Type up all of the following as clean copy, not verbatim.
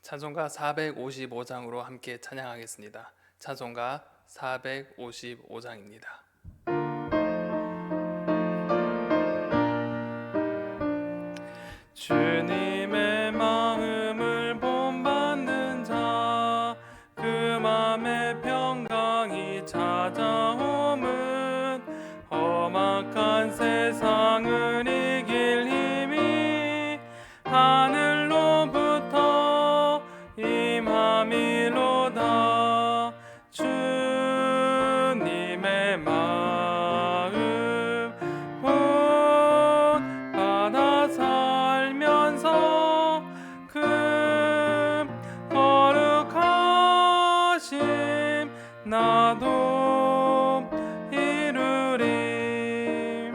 찬송가 455장으로 함께 찬양하겠습니다. 찬송가 455장입니다. 주님의 마음을 본받는 자, 그 맘에 평강이 찾아옴은 험악한 세상을 이길 힘이 하늘로부터 임함이로다. 주님의 마음 본받아 살면서 그 거룩하심 나도 이루리.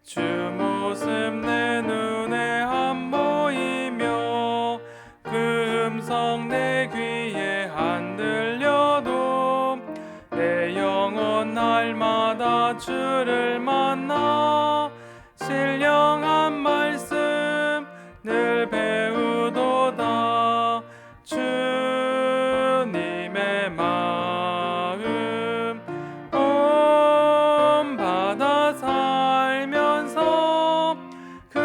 주 모습 내 눈에 안 보이며 그 음성 내 귀에 안 들려도 내 영혼 날마다 주를 만나 신령한 말씀 늘 배우도다. 주님의 마음 본받아 살면서 그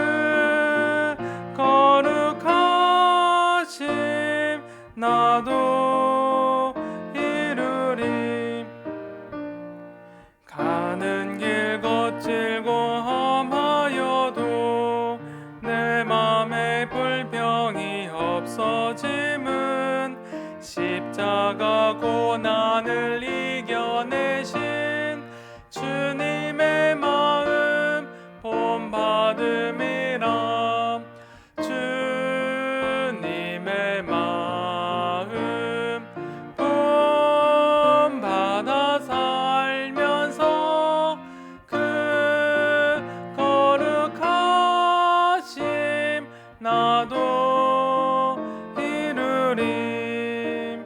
거룩하심 나도 이루리. 가는 길 거칠고 험하여도 내 맘에 불평이 없어짐은 십자가 고난을 이겨내신 주님의 마음 본받음이라. 주님의 마음 본받아 살면서 그 거룩하심 나도 이루리.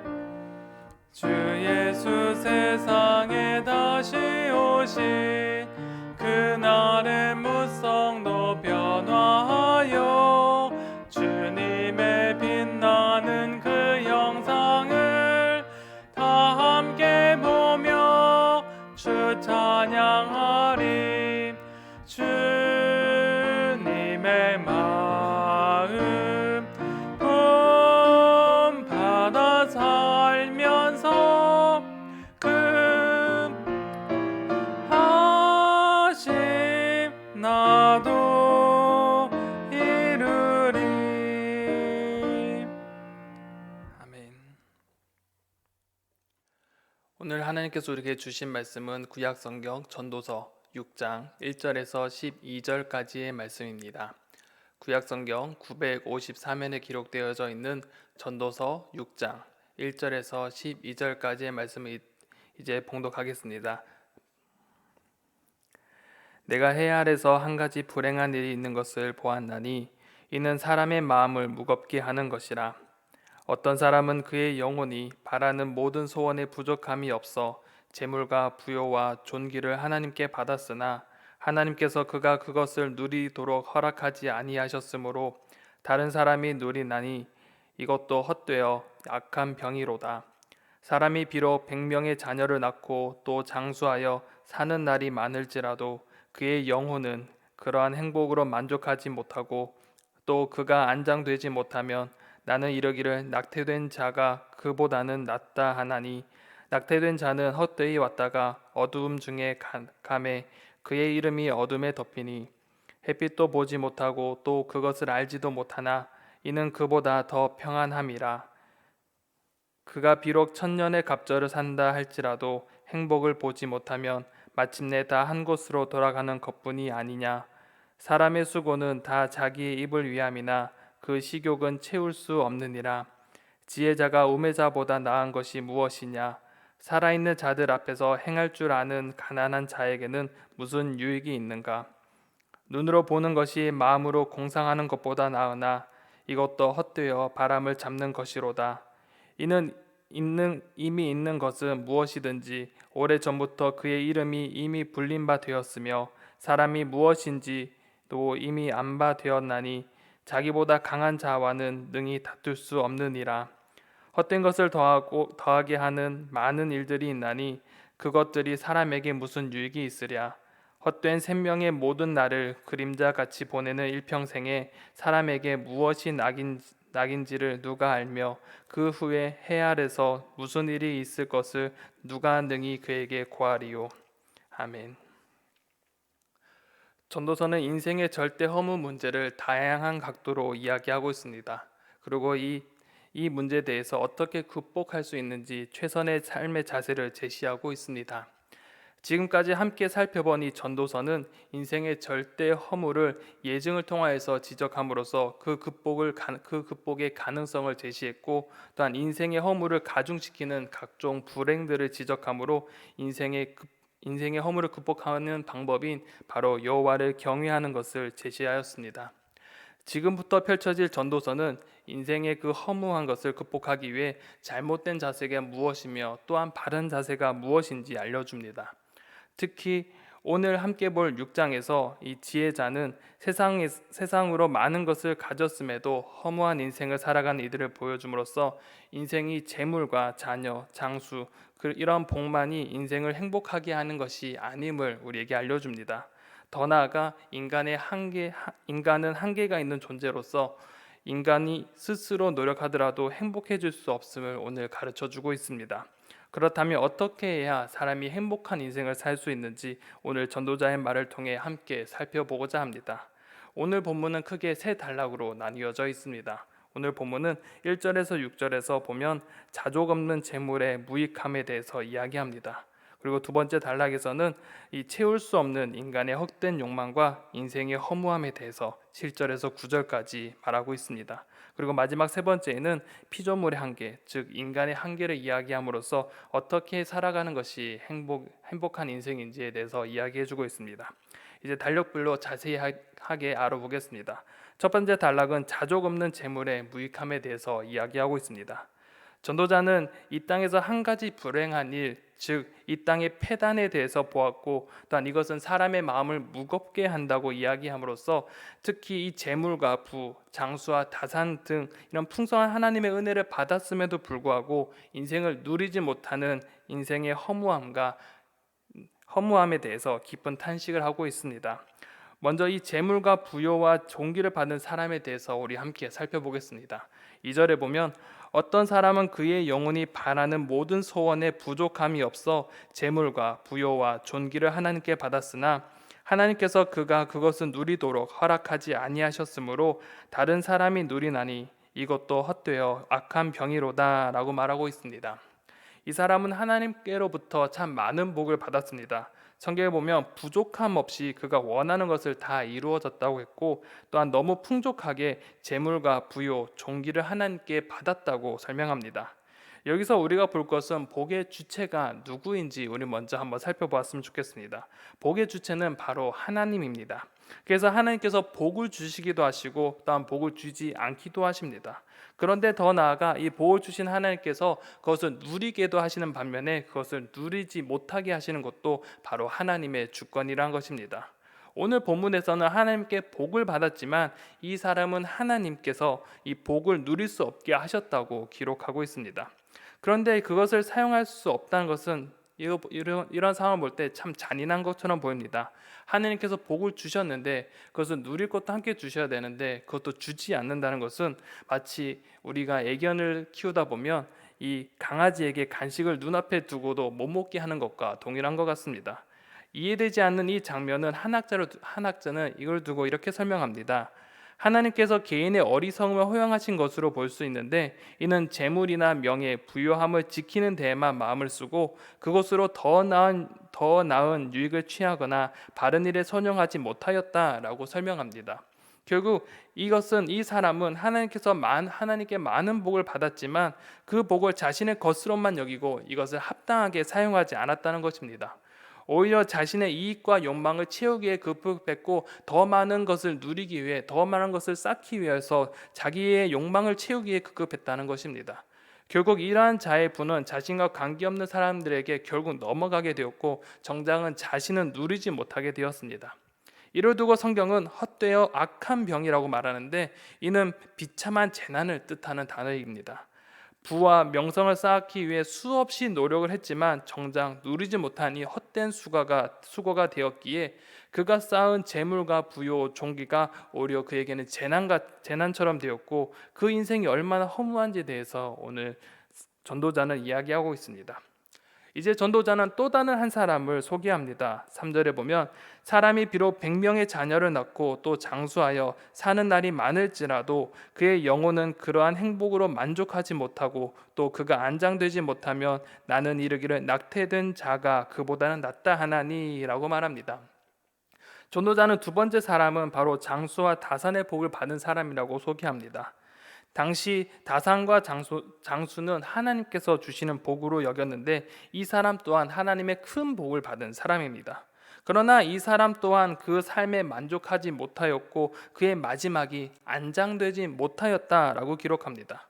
주 예수 세상에 다시 오신 그날의 무성도 변화하여 주님의 빛나는 그 영상을 다 함께 보며 주 찬양하리. 주님의 마음 본받아 살면서 그 하심 나도 이루리. 아멘. 오늘 하나님께서 우리에게 주신 말씀은 구약성경 전도서 6장 1절에서 12절까지의 말씀입니다. 구약성경 954면에 기록되어져 있는 전도서 6장 1절에서 12절까지의 말씀을 이제 봉독하겠습니다. 내가 해 아래서 한 가지 불행한 일이 있는 것을 보았나니 이는 사람의 마음을 무겁게 하는 것이라. 어떤 사람은 그의 영혼이 바라는 모든 소원에 부족함이 없어 재물과 부요와 존귀를 하나님께 받았으나 하나님께서 그가 그것을 누리도록 허락하지 아니하셨으므로 다른 사람이 누리나니 이것도 헛되어 악한 병이로다. 사람이 비록 100명의 자녀를 낳고 또 장수하여 사는 날이 많을지라도 그의 영혼은 그러한 행복으로 만족하지 못하고 또 그가 안장되지 못하면 나는 이르기를 낙태된 자가 그보다는 낫다 하나니 낙태된 자는 헛되이 왔다가 어두움 중에 감에 그의 이름이 어둠에 덮이니 햇빛도 보지 못하고 또 그것을 알지도 못하나 이는 그보다 더 평안함이라. 그가 비록 1000년의 갑절을 산다 할지라도 행복을 보지 못하면 마침내 다 한 곳으로 돌아가는 것뿐이 아니냐. 사람의 수고는 다 자기의 입을 위함이나 그 식욕은 채울 수 없느니라. 지혜자가 우매자보다 나은 것이 무엇이냐. 살아있는 자들 앞에서 행할 줄 아는 가난한 자에게는 무슨 유익이 있는가. 눈으로 보는 것이 마음으로 공상하는 것보다 나으나 이것도 헛되어 바람을 잡는 것이로다. 이는 이미 있는 것은 무엇이든지 오래전부터 그의 이름이 이미 불린 바 되었으며 사람이 무엇인지도 이미 안 바 되었나니 자기보다 강한 자와는 능히 다툴 수 없느니라. 헛된 것을 더하게 하는 많은 일들이 있나니 그것들이 사람에게 무슨 유익이 있으랴. 헛된 생명의 모든 날을 그림자같이 보내는 일평생에 사람에게 무엇이 낙인지를 누가 알며 그 후에 해 아래서 무슨 일이 있을 것을 누가 능히 그에게 고하리요. 아멘. 전도서는 인생의 절대 허무 문제를 다양한 각도로 이야기하고 있습니다. 그리고 이 문제에 대해서 어떻게 극복할 수 있는지 최선의 삶의 자세를 제시하고 있습니다. 지금까지 함께 살펴본 이 전도서는 인생의 절대 허물을 예증을 통하여서 지적함으로써 그 극복의 가능성을 제시했고, 또한 인생의 허물을 가중시키는 각종 불행들을 지적함으로 인생의 허물을 극복하는 방법인 바로 여호와를 경외하는 것을 제시하였습니다. 지금부터 펼쳐질 전도서는 인생의 그 허무한 것을 극복하기 위해 잘못된 자세가 무엇이며 또한 바른 자세가 무엇인지 알려줍니다. 특히 오늘 함께 볼 6장에서 이 지혜자는 세상으로 많은 것을 가졌음에도 허무한 인생을 살아가는 이들을 보여줌으로써 인생이 재물과 자녀, 장수, 이런 복만이 인생을 행복하게 하는 것이 아님을 우리에게 알려줍니다. 더 나아가 인간은 한계가 있는 존재로서 인간이 스스로 노력하더라도 행복해질 수 없음을 오늘 가르쳐주고 있습니다. 그렇다면 어떻게 해야 사람이 행복한 인생을 살 수 있는지 오늘 전도자의 말을 통해 함께 살펴보고자 합니다. 오늘 본문은 크게 세 단락으로 나뉘어져 있습니다. 오늘 본문은 1절에서 6절에서 보면 자족 없는 재물의 무익함에 대해서 이야기합니다. 그리고 두 번째 단락에서는 이 채울 수 없는 인간의 헛된 욕망과 인생의 허무함에 대해서 7절에서 9절까지 말하고 있습니다. 그리고 마지막 세 번째에는 피조물의 한계, 즉 인간의 한계를 이야기함으로써 어떻게 살아가는 것이 행복한 인생인지에 대해서 이야기해주고 있습니다. 이제 단락별로 자세하게 알아보겠습니다. 첫 번째 단락은 자족 없는 재물의 무익함에 대해서 이야기하고 있습니다. 전도자는 이 땅에서 한 가지 불행한 일, 즉 이 땅의 패단에 대해서 보았고, 또한 이것은 사람의 마음을 무겁게 한다고 이야기함으로써 특히 이 재물과 부, 장수와 다산 등 이런 풍성한 하나님의 은혜를 받았음에도 불구하고 인생을 누리지 못하는 인생의 허무함에 대해서 깊은 탄식을 하고 있습니다. 먼저 이 재물과 부요와 존귀를 받는 사람에 대해서 우리 함께 살펴보겠습니다. 2절에 보면 어떤 사람은 그의 영혼이 바라는 모든 소원에 부족함이 없어 재물과 부요와 존귀를 하나님께 받았으나 하나님께서 그가 그것을 누리도록 허락하지 아니하셨으므로 다른 사람이 누리나니 이것도 헛되어 악한 병이로다 라고 말하고 있습니다. 이 사람은 하나님께로부터 참 많은 복을 받았습니다. 성경에 보면 부족함 없이 그가 원하는 것을 다 이루어졌다고 했고, 또한 너무 풍족하게 재물과 부요, 존귀를 하나님께 받았다고 설명합니다. 여기서 우리가 볼 것은 복의 주체가 누구인지 우리 먼저 한번 살펴보았으면 좋겠습니다. 복의 주체는 바로 하나님입니다. 그래서 하나님께서 복을 주시기도 하시고 또한 복을 주지 않기도 하십니다. 그런데 더 나아가 이 복을 주신 하나님께서 그것을 누리게도 하시는 반면에 그것을 누리지 못하게 하시는 것도 바로 하나님의 주권이란 것입니다. 오늘 본문에서는 하나님께 복을 받았지만 이 사람은 하나님께서 이 복을 누릴 수 없게 하셨다고 기록하고 있습니다. 그런데 그것을 사용할 수 없다는 것은 이런 상황을 볼 때 참 잔인한 것처럼 보입니다. 하나님께서 복을 주셨는데 그것을 누릴 것도 함께 주셔야 되는데 그것도 주지 않는다는 것은 마치 우리가 애견을 키우다 보면 이 강아지에게 간식을 눈앞에 두고도 못 먹게 하는 것과 동일한 것 같습니다. 이해되지 않는 이 장면은 한 학자는 이걸 두고 이렇게 설명합니다. 하나님께서 개인의 어리석음을 허용하신 것으로 볼 수 있는데 이는 재물이나 명예, 부요함을 지키는 데에만 마음을 쓰고 그것으로 더 나은 유익을 취하거나 바른 일에 선용하지 못하였다라고 설명합니다. 결국 이것은 이 사람은 하나님께 많은 복을 받았지만 그 복을 자신의 것으로만 여기고 이것을 합당하게 사용하지 않았다는 것입니다. 오히려 자신의 이익과 욕망을 채우기 위해 급급했고 더 많은 것을 누리기 위해 더 많은 것을 쌓기 위해서 자기의 욕망을 채우기 위해 급급했다는 것입니다. 결국 이러한 자의 부는 자신과 관계없는 사람들에게 결국 넘어가게 되었고 정작은 자신은 누리지 못하게 되었습니다. 이를 두고 성경은 헛되어 악한 병이라고 말하는데 이는 비참한 재난을 뜻하는 단어입니다. 부와 명성을 쌓기 위해 수없이 노력을 했지만 정작 누리지 못한 이 헛된 수고가 되었기에 그가 쌓은 재물과 부요, 종기가 오히려 그에게는 재난처럼 되었고 그 인생이 얼마나 허무한지에 대해서 오늘 전도자는 이야기하고 있습니다. 이제 전도자는 또 다른 한 사람을 소개합니다. 3절에 보면 사람이 비록 100명의 자녀를 낳고 또 장수하여 사는 날이 많을지라도 그의 영혼은 그러한 행복으로 만족하지 못하고 또 그가 안장되지 못하면 나는 이르기를 낙태된 자가 그보다는 낫다 하나니라고 말합니다. 전도자는 두 번째 사람은 바로 장수와 다산의 복을 받은 사람이라고 소개합니다. 당시 다산과 장수는 하나님께서 주시는 복으로 여겼는데 이 사람 또한 하나님의 큰 복을 받은 사람입니다. 그러나 이 사람 또한 그 삶에 만족하지 못하였고 그의 마지막이 안장되지 못하였다라고 기록합니다.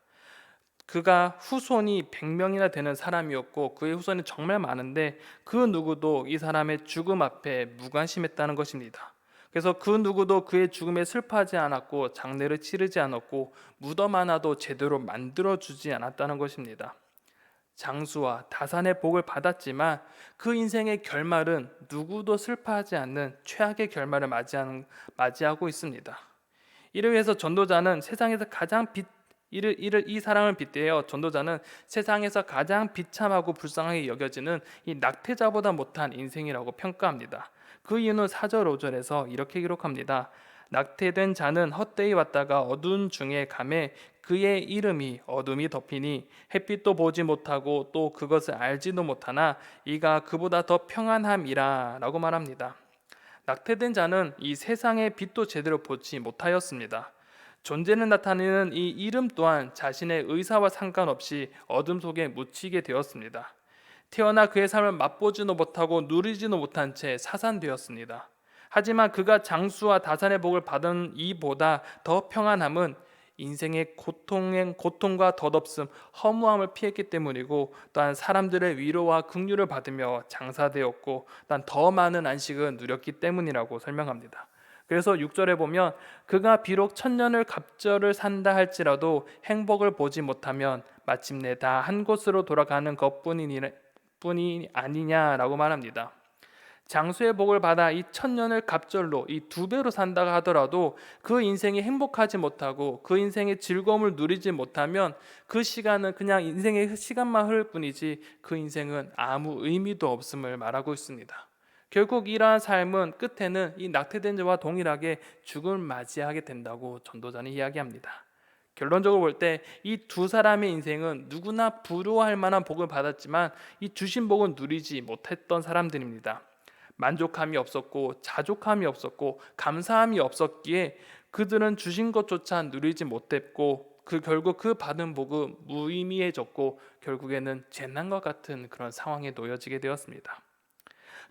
그가 후손이 100명이나 되는 사람이었고 그의 후손이 정말 많은데 그 누구도 이 사람의 죽음 앞에 무관심했다는 것입니다. 그래서 그 누구도 그의 죽음에 슬퍼하지 않았고 장례를 치르지 않았고 무덤 하나도 제대로 만들어주지 않았다는 것입니다. 장수와 다산의 복을 받았지만 그 인생의 결말은 누구도 슬퍼하지 않는 최악의 결말을 맞이하고 있습니다. 이를 위해서 전도자는 세상에서 이 사람을 빗대어 전도자는 세상에서 가장 비참하고 불쌍하게 여겨지는 이 낙태자보다 못한 인생이라고 평가합니다. 그 이유는 4절 5절에서 이렇게 기록합니다. 낙태된 자는 헛되이 왔다가 어두운 중에 가매 그의 이름이 어둠이 덮이니 햇빛도 보지 못하고 또 그것을 알지도 못하나 이가 그보다 더 평안함이라 라고 말합니다. 낙태된 자는 이 세상의 빛도 제대로 보지 못하였습니다. 존재는 나타내는 이 이름 또한 자신의 의사와 상관없이 어둠 속에 묻히게 되었습니다. 태어나 그의 삶을 맛보지도 못하고 누리지도 못한 채 사산되었습니다. 하지만 그가 장수와 다산의 복을 받은 이보다 더 평안함은 인생의 고통과 덧없음, 허무함을 피했기 때문이고 또한 사람들의 위로와 긍휼을 받으며 장사되었고 또한 더 많은 안식을 누렸기 때문이라고 설명합니다. 그래서 6절에 보면 그가 비록 천년을 갑절을 산다 할지라도 행복을 보지 못하면 마침내 다 한 곳으로 돌아가는 것뿐이 아니냐라고 말합니다. 장수의 복을 받아 이 천년을 갑절로 이 2배로 산다고 하더라도 그 인생이 행복하지 못하고 그 인생의 즐거움을 누리지 못하면 그 시간은 그냥 인생의 시간만 흐를 뿐이지 그 인생은 아무 의미도 없음을 말하고 있습니다. 결국 이러한 삶은 끝에는 이 낙태된 자와 동일하게 죽음을 맞이하게 된다고 전도자는 이야기합니다. 결론적으로 볼 때 이 두 사람의 인생은 누구나 부러워할 만한 복을 받았지만 이 주신 복은 누리지 못했던 사람들입니다. 만족함이 없었고 자족함이 없었고 감사함이 없었기에 그들은 주신 것조차 누리지 못했고 결국 그 받은 복은 무의미해졌고 결국에는 재난과 같은 그런 상황에 놓여지게 되었습니다.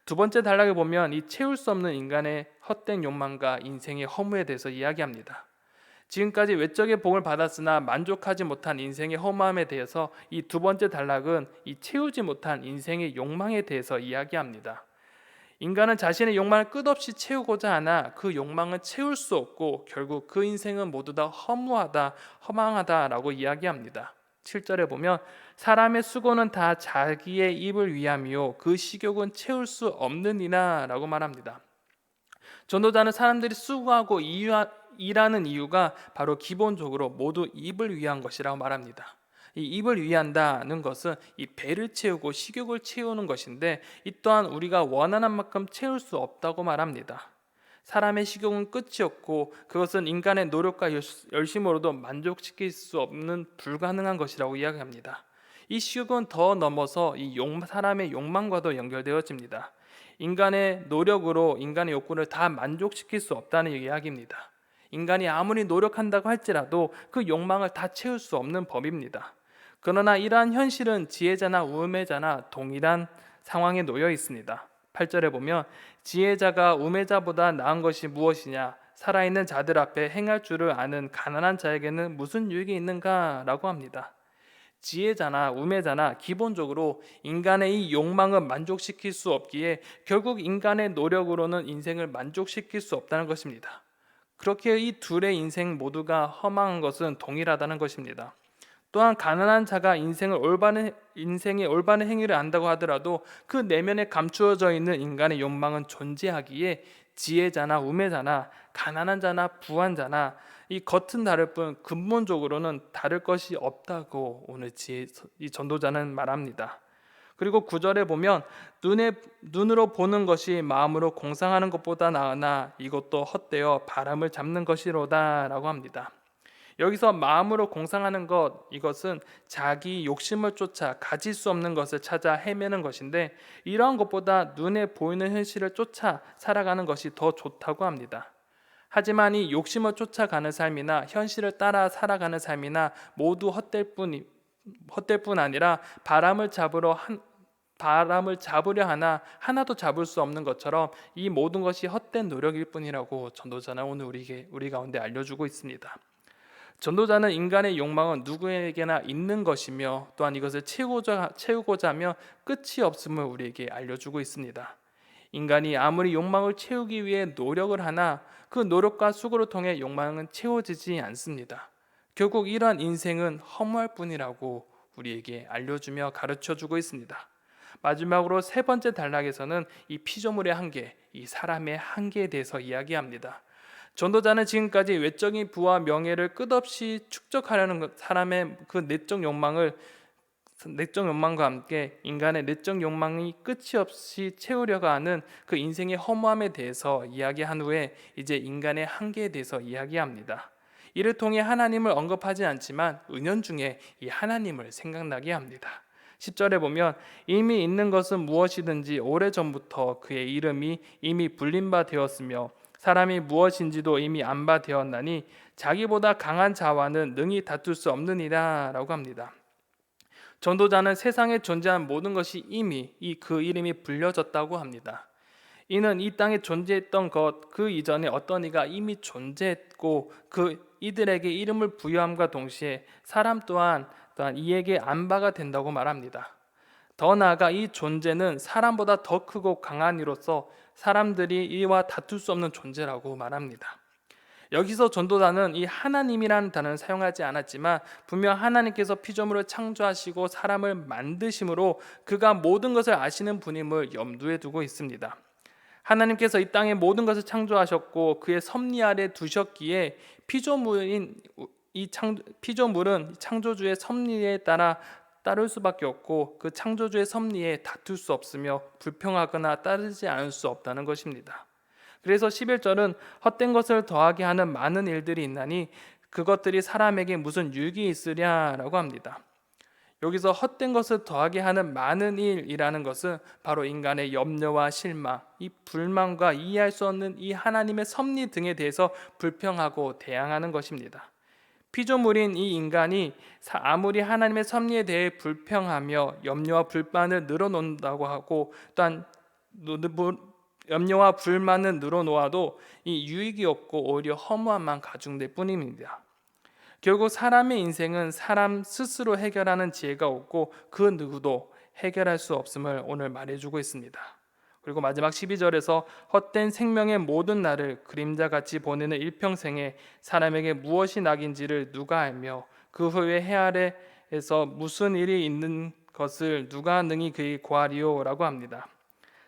두 번째 단락에 보면 이 채울 수 없는 인간의 헛된 욕망과 인생의 허무에 대해서 이야기합니다. 지금까지 외적의 복을 받았으나 만족하지 못한 인생의 허무함에 대해서 이 두 번째 단락은 이 채우지 못한 인생의 욕망에 대해서 이야기합니다. 인간은 자신의 욕망을 끝없이 채우고자 하나 그 욕망은 채울 수 없고 결국 그 인생은 모두 다 허무하다, 허망하다라고 이야기합니다. 7절에 보면 사람의 수고는 다 자기의 입을 위함이요 그 식욕은 채울 수 없느니라 라고 말합니다. 전도자는 사람들이 수고하고 일하는 이유가 바로 기본적으로 모두 입을 위한 것이라고 말합니다. 이 입을 위한다는 것은 이 배를 채우고 식욕을 채우는 것인데 이 또한 우리가 원하는 만큼 채울 수 없다고 말합니다. 사람의 식욕은 끝이 없고 그것은 인간의 노력과 열심으로도 만족시킬 수 없는 불가능한 것이라고 이야기합니다. 이 식욕은 더 넘어서 사람의 욕망과도 연결되어집니다. 인간의 노력으로 인간의 욕구를 다 만족시킬 수 없다는 이야기입니다. 인간이 아무리 노력한다고 할지라도 그 욕망을 다 채울 수 없는 법입니다. 그러나 이러한 현실은 지혜자나 우매자나 동일한 상황에 놓여 있습니다. 8절에 보면 지혜자가 우매자보다 나은 것이 무엇이냐 살아있는 자들 앞에 행할 줄을 아는 가난한 자에게는 무슨 유익이 있는가 라고 합니다. 지혜자나 우매자나 기본적으로 인간의 이 욕망을 만족시킬 수 없기에 결국 인간의 노력으로는 인생을 만족시킬 수 없다는 것입니다. 그렇게 이 둘의 인생 모두가 허망한 것은 동일하다는 것입니다. 또한 가난한 자가 인생의 올바른 행위를 안다고 하더라도 그 내면에 감추어져 있는 인간의 욕망은 존재하기에 지혜자나 우매자나 가난한 자나 부한 자나 이 겉은 다를 뿐 근본적으로는 다를 것이 없다고 오늘 이 전도자는 말합니다. 그리고 9절에 보면 눈으로 보는 것이 마음으로 공상하는 것보다 나으나 이것도 헛되어 바람을 잡는 것이로다라고 합니다. 여기서 마음으로 공상하는 이것은 자기 욕심을 쫓아 가질 수 없는 것을 찾아 헤매는 것인데, 이러한 것보다 눈에 보이는 현실을 쫓아 살아가는 것이 더 좋다고 합니다. 하지만 이 욕심을 쫓아가는 삶이나 현실을 따라 살아가는 삶이나 모두 헛될 뿐 아니라 바람을 잡으려 하나 하나도 잡을 수 없는 것처럼 이 모든 것이 헛된 노력일 뿐이라고 전도자는 오늘 우리 가운데 알려주고 있습니다. 전도자는 인간의 욕망은 누구에게나 있는 것이며 또한 이것을 채우고자 하면 끝이 없음을 우리에게 알려주고 있습니다. 인간이 아무리 욕망을 채우기 위해 노력을 하나 그 노력과 수고를 통해 욕망은 채워지지 않습니다. 결국 이러한 인생은 허무할 뿐이라고 우리에게 알려주며 가르쳐주고 있습니다. 마지막으로 세 번째 단락에서는 이 피조물의 한계, 이 사람의 한계에 대해서 이야기합니다. 전도자는 지금까지 외적인 부와 명예를 끝없이 축적하려는 사람의 그 내적 욕망과 함께 인간의 내적 욕망이 끝이 없이 채우려고 하는 그 인생의 허무함에 대해서 이야기한 후에 이제 인간의 한계에 대해서 이야기합니다. 이를 통해 하나님을 언급하지 않지만 은연중에 이 하나님을 생각나게 합니다. 10절에 보면 이미 있는 것은 무엇이든지 오래전부터 그의 이름이 이미 불린 바 되었으며 사람이 무엇인지도 이미 안 바 되었나니 자기보다 강한 자와는 능히 다툴 수 없느니라 라고 합니다. 전도자는 세상에 존재한 모든 것이 이미 그 이름이 불려졌다고 합니다. 이는 이 땅에 존재했던 것 그 이전에 어떤 이가 이미 존재했고 이들에게 이름을 부여함과 동시에 사람 또한 이에게 안바가 된다고 말합니다. 더 나아가 이 존재는 사람보다 더 크고 강한 이로서 사람들이 이와 다툴 수 없는 존재라고 말합니다. 여기서 전도자는 이 하나님이라는 단어를 사용하지 않았지만 분명 하나님께서 피조물을 창조하시고 사람을 만드심으로 그가 모든 것을 아시는 분임을 염두에 두고 있습니다. 하나님께서 이 땅의 모든 것을 창조하셨고 그의 섭리 아래 두셨기에 피조물은 창조주의 섭리에 따를 수밖에 없고 그 창조주의 섭리에 다툴 수 없으며 불평하거나 따르지 않을 수 없다는 것입니다. 그래서 11절은 헛된 것을 더하게 하는 많은 일들이 있나니 그것들이 사람에게 무슨 유익이 있으랴라고 합니다. 여기서 헛된 것을 더하게 하는 많은 일이라는 것은 바로 인간의 염려와 실망, 이 불만과 이해할 수 없는 이 하나님의 섭리 등에 대해서 불평하고 대항하는 것입니다. 피조물인 이 인간이 아무리 하나님의 섭리에 대해 불평하며 염려와 불만을 늘어놓는다고 하고 또한 염려와 불만을 늘어놓아도 이 유익이 없고 오히려 허무함만 가중될 뿐입니다. 결국 사람의 인생은 사람 스스로 해결하는 지혜가 없고 그 누구도 해결할 수 없음을 오늘 말해주고 있습니다. 그리고 마지막 12절에서 헛된 생명의 모든 날을 그림자같이 보내는 일평생에 사람에게 무엇이 낙인지를 누가 알며 그 후에 해 아래에서 무슨 일이 있는 것을 누가 능히 그에게 고하리요 라고 합니다.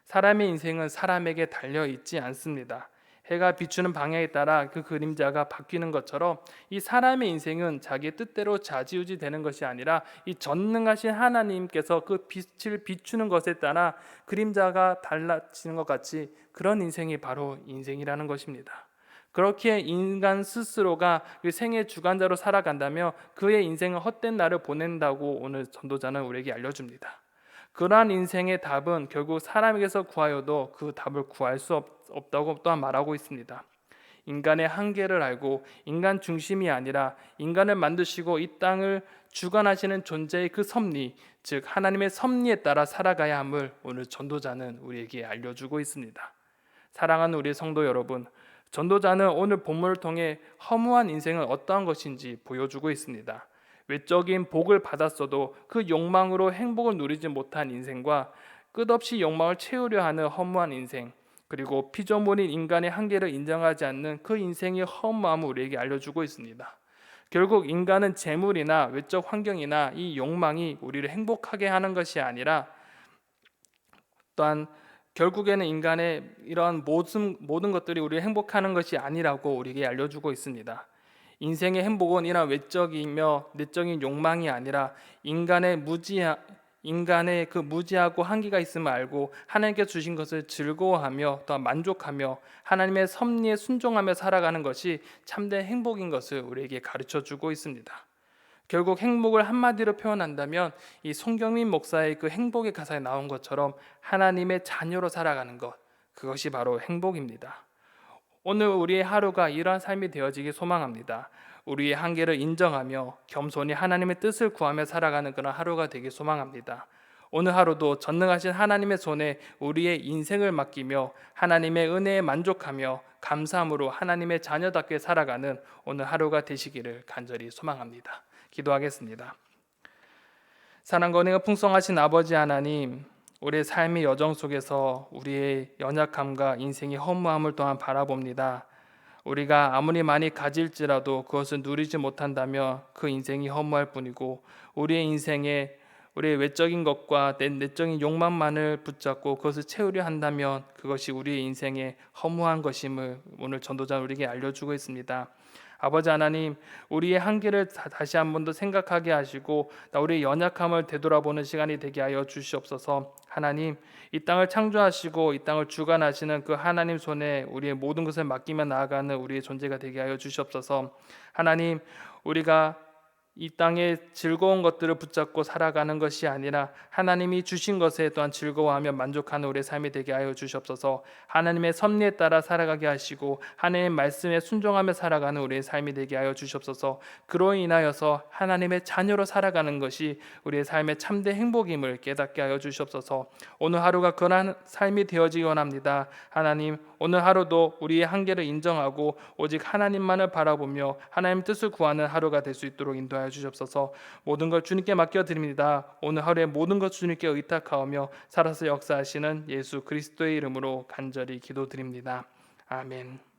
사람의 인생은 사람에게 달려있지 않습니다. 해가 비추는 방향에 따라 그 그림자가 바뀌는 것처럼 이 사람의 인생은 자기의 뜻대로 좌지우지 되는 것이 아니라 이 전능하신 하나님께서 그 빛을 비추는 것에 따라 그림자가 달라지는 것 같이 그런 인생이 바로 인생이라는 것입니다. 그렇게 인간 스스로가 그 생의 주관자로 살아간다며 그의 인생은 헛된 날을 보낸다고 오늘 전도자는 우리에게 알려줍니다. 그러한 인생의 답은 결국 사람에게서 구하여도 그 답을 구할 수 없다고 또한 말하고 있습니다. 인간의 한계를 알고 인간 중심이 아니라 인간을 만드시고 이 땅을 주관하시는 존재의 그 섭리, 즉 하나님의 섭리에 따라 살아가야 함을 오늘 전도자는 우리에게 알려주고 있습니다. 사랑하는 우리 성도 여러분, 전도자는 오늘 본문을 통해 허무한 인생은 어떠한 것인지 보여주고 있습니다. 외적인 복을 받았어도 그 욕망으로 행복을 누리지 못한 인생과 끝없이 욕망을 채우려 하는 허무한 인생, 그리고 피조물인 인간의 한계를 인정하지 않는 그 인생의 허무함을 우리에게 알려주고 있습니다. 결국 인간은 재물이나 외적 환경이나 이 욕망이 우리를 행복하게 하는 것이 아니라, 또한 결국에는 인간의 이러한 모든 것들이 우리를 행복하는 것이 아니라고 우리에게 알려주고 있습니다. 인생의 행복은 이런 외적이며 내적인 욕망이 아니라 인간의 그 무지하고 한계가 있음을 알고 하나님께 주신 것을 즐거워하며 또 만족하며 하나님의 섭리에 순종하며 살아가는 것이 참된 행복인 것을 우리에게 가르쳐 주고 있습니다. 결국 행복을 한마디로 표현한다면 이 송경민 목사의 그 행복의 가사에 나온 것처럼 하나님의 자녀로 살아가는 것, 그것이 바로 행복입니다. 오늘 우리의 하루가 이러한 삶이 되어지길 소망합니다. 우리의 한계를 인정하며 겸손히 하나님의 뜻을 구하며 살아가는 그런 하루가 되길 소망합니다. 오늘 하루도 전능하신 하나님의 손에 우리의 인생을 맡기며 하나님의 은혜에 만족하며 감사함으로 하나님의 자녀답게 살아가는 오늘 하루가 되시기를 간절히 소망합니다. 기도하겠습니다. 사랑과 은혜가 풍성하신 아버지 하나님, 우리의 삶의 여정 속에서 우리의 연약함과 인생의 허무함을 또한 바라봅니다. 우리가 아무리 많이 가질지라도 그것을 누리지 못한다면 그 인생이 허무할 뿐이고, 우리의 인생에 우리의 외적인 것과 내적인 욕망만을 붙잡고 그것을 채우려 한다면 그것이 우리의 인생의 허무한 것임을 오늘 전도자 우리에게 알려주고 있습니다. 아버지 하나님, 우리의 한계를 다시 한 번 더 생각하게 하시고 우리의 연약함을 되돌아보는 시간이 되게 하여 주시옵소서. 하나님, 이 땅을 창조하시고 이 땅을 주관하시는 그 하나님 손에 우리의 모든 것을 맡기며 나아가는 우리의 존재가 되게 하여 주시옵소서. 하나님, 우리가 이 땅의 즐거운 것들을 붙잡고 살아가는 것이 아니라 하나님이 주신 것에 또한 즐거워하며 만족하는 우리의 삶이 되게 하여 주시옵소서. 하나님의 섭리에 따라 살아가게 하시고 하나님의 말씀에 순종하며 살아가는 우리의 삶이 되게 하여 주시옵소서. 그로 인하여서 하나님의 자녀로 살아가는 것이 우리의 삶의 참된 행복임을 깨닫게 하여 주시옵소서. 오늘 하루가 그러한 삶이 되어지기 원합니다. 하나님, 오늘 하루도 우리의 한계를 인정하고 오직 하나님만을 바라보며 하나님 뜻을 구하는 하루가 될 수 있도록 인도하여 주시옵소서. 모든 걸 주님께 맡겨드립니다. 오늘 하루의 모든 것 주님께 의탁하오며 살아서 역사하시는 예수 그리스도의 이름으로 간절히 기도드립니다. 아멘.